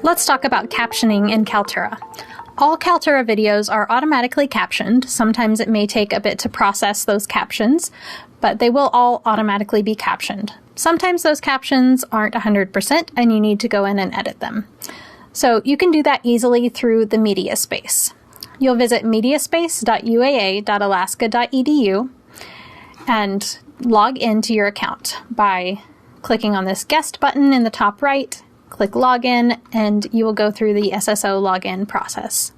Let's talk about captioning in Kaltura. All Kaltura videos are automatically captioned. Sometimes it may take a bit to process those captions, but they will all automatically be captioned. Sometimes those captions aren't 100% and you need to go in and edit them. So you can do that easily through the MediaSpace. You'll visit mediaspace.uaa.alaska.edu and log into your account by clicking on this guest button in the top right, click login, and you will go through the SSO login process.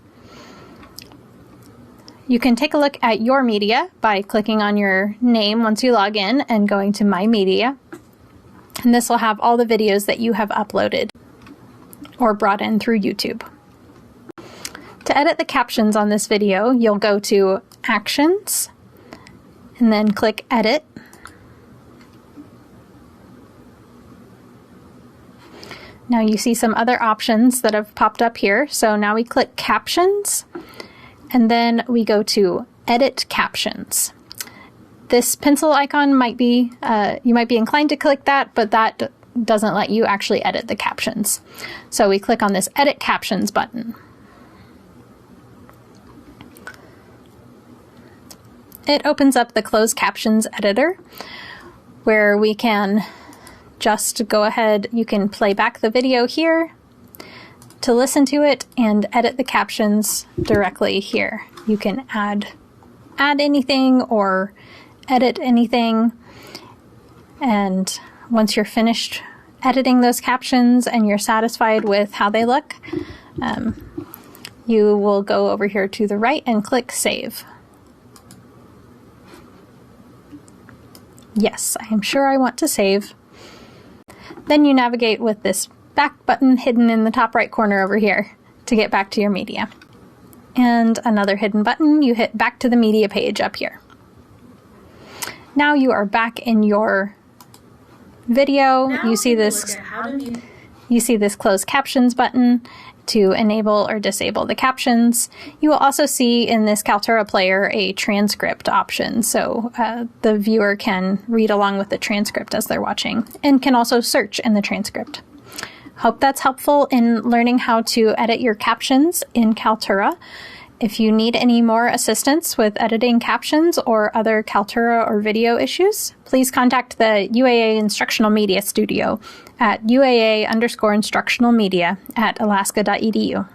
You can take a look at your media by clicking on your name once you log in and going to My Media. And this will have all the videos that you have uploaded or brought in through YouTube. To edit the captions on this video, you'll go to Actions and then click Edit. Now you see some other options that have popped up here. So now we click Captions and then we go to Edit Captions. This pencil icon might be, you might be inclined to click that, but that doesn't let you actually edit the captions. So we click on this Edit Captions button. It opens up the Closed Captions editor where we can just go ahead, you can play back the video here to listen to it and edit the captions directly here. You can add anything or edit anything, and once you're finished editing those captions and you're satisfied with how they look, you will go over here to the right and click Save. Yes, I am sure I want to save. Then you navigate with this back button hidden in the top right corner over here to get back to your media. And another hidden button, you hit back to the media page up here. Now you are back in your video. You see this closed captions button to enable or disable the captions. You will also see in this Kaltura player a transcript option, so the viewer can read along with the transcript as they're watching, and can also search in the transcript. Hope that's helpful in learning how to edit your captions in Kaltura. If you need any more assistance with editing captions or other Kaltura or video issues, please contact the UAA Instructional Media Studio at UAA_instructionalmedia@alaska.edu.